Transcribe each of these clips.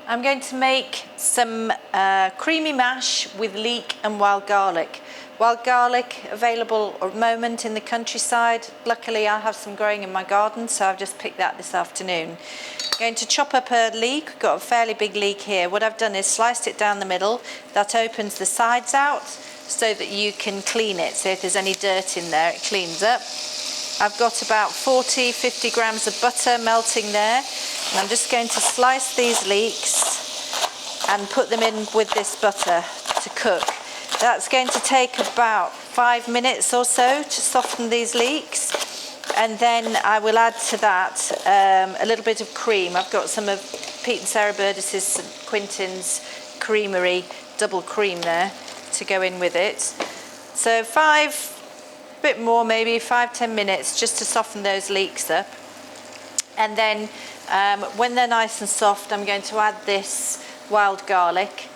I'm going to make some creamy mash with leek and wild garlic. Wild garlic available at the moment in the countryside. Luckily I have some growing in my garden, so I've just picked that this afternoon. I'm going to chop up a leek. We've got a fairly big leek here. What I've done is sliced it down the middle. That opens the sides out so that you can clean it. So if there's any dirt in there, it cleans up. I've got about 40-50 grams of butter melting there. And I'm just going to slice these leeks and put them in with this butter to cook. That's going to take about 5 minutes or so to soften these leeks. And then I will add to that a little bit of cream. I've got some of Pete and Sarah Burdis's St Quintin's Creamery double cream there to go in with it. So a bit more, maybe 5-10 minutes just to soften those leeks up. And then when they're nice and soft, I'm going to add this wild garlic.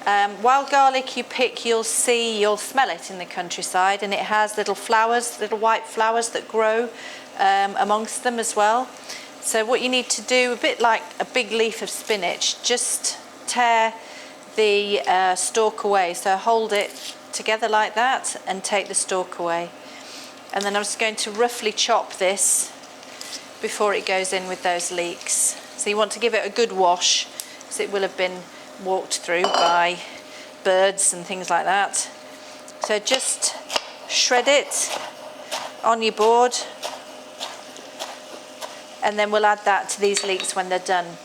Wild garlic you pick, you'll smell it in the countryside, and it has little flowers, little white flowers that grow amongst them as well. So what you need to do, a bit like a big leaf of spinach, just tear the stalk away. So hold it together like that and take the stalk away. And then I'm just going to roughly chop this before it goes in with those leeks. So you want to give it a good wash, because it will have been walked through by birds and things like that. So just shred it on your board, and then we'll add that to these leeks when they're done.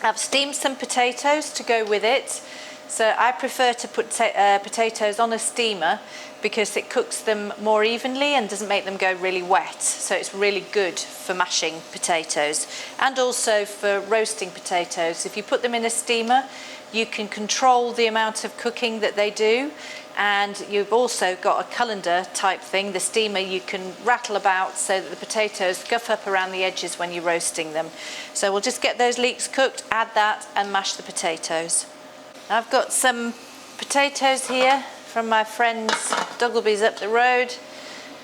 I've steamed some potatoes to go with it. So I prefer to put potatoes on a steamer because it cooks them more evenly and doesn't make them go really wet. So it's really good for mashing potatoes and also for roasting potatoes. If you put them in a steamer, you can control the amount of cooking that they do, and you've also got a colander type thing. The steamer you can rattle about so that the potatoes guff up around the edges when you're roasting them. So we'll just get those leeks cooked, add that and mash the potatoes. I've got some potatoes here from my friends Douglaby's up the road.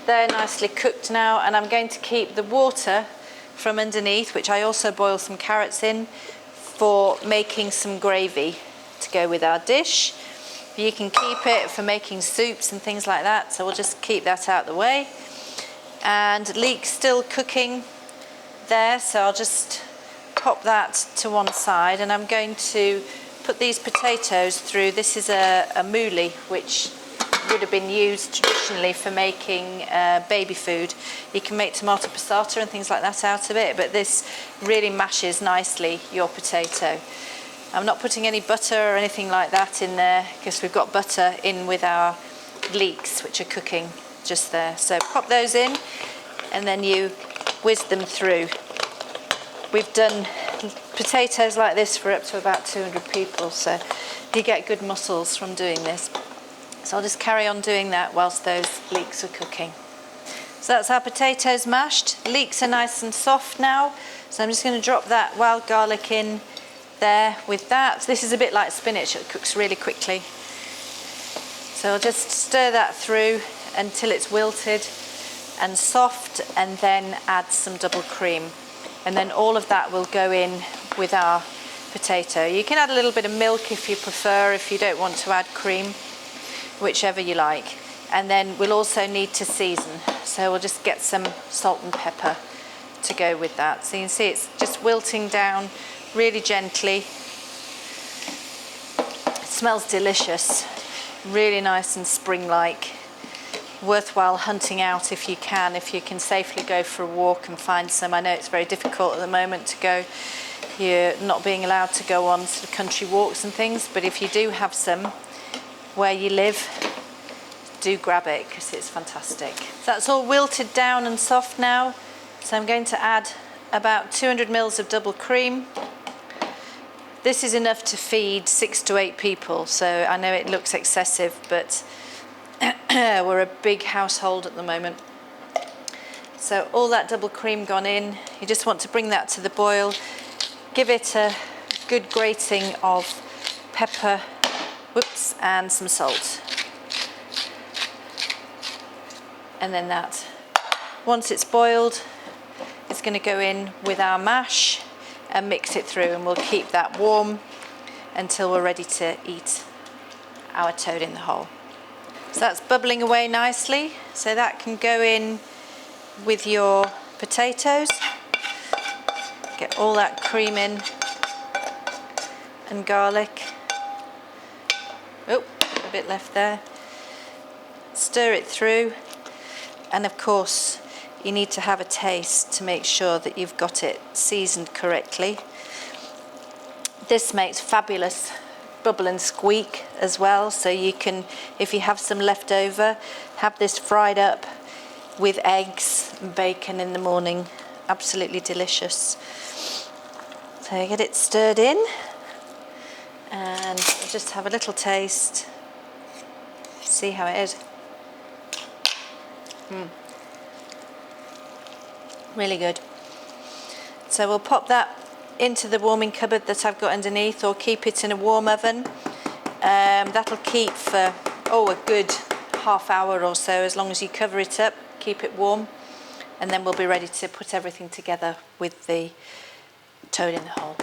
They're nicely cooked now, and I'm going to keep the water from underneath, which I also boil some carrots in, for making some gravy to go with our dish. You can keep it for making soups and things like that, so we'll just keep that out of the way. And leeks still cooking there, so I'll just pop that to one side, and I'm going to put these potatoes through. This is a mouli, which would have been used traditionally for making baby food. You can make tomato passata and things like that out of it, but this really mashes nicely your potato. I'm not putting any butter or anything like that in there because we've got butter in with our leeks, which are cooking just there. So pop those in and then you whiz them through. We've done potatoes like this for up to about 200 people, so you get good muscles from doing this. So I'll just carry on doing that whilst those leeks are cooking. So that's our potatoes mashed. Leeks are nice and soft now, so I'm just going to drop that wild garlic in there with that. This is a bit like spinach, it cooks really quickly. So I'll just stir that through until it's wilted and soft, and then add some double cream. And then all of that will go in with our potato. You can add a little bit of milk if you prefer, if you don't want to add cream, whichever you like. And then we'll also need to season. So we'll just get some salt and pepper to go with that. So you can see it's just wilting down really gently. It smells delicious, really nice and spring-like. Worthwhile hunting out if you can safely go for a walk and find some. I know it's very difficult at the moment to go. You're not being allowed to go on sort of country walks and things, but if you do have some where you live, do grab it because it's fantastic. So that's all wilted down and soft now. So I'm going to add about 200 mils of double cream. This is enough to feed 6 to 8 people, so I know it looks excessive, but we're a big household at the moment. So all that double cream gone in, you just want to bring that to the boil, give it a good grating of pepper, and some salt. And then that, once it's boiled, it's going to go in with our mash and mix it through, and we'll keep that warm until we're ready to eat our toad in the hole. So that's bubbling away nicely, so that can go in with your potatoes. Get all that cream in and garlic. Oh, a bit left there. Stir it through, and of course you need to have a taste to make sure that you've got it seasoned correctly. This makes fabulous bubble and squeak as well, so you can, if you have some left over, have this fried up with eggs and bacon in the morning. Absolutely delicious. So get it stirred in, and I'll just have a little taste, see how it is. Really good. So we'll pop that into the warming cupboard that I've got underneath, or keep it in a warm oven. That'll keep for a good half hour or so, as long as you cover it up, keep it warm, and then we'll be ready to put everything together with the toad in the hole.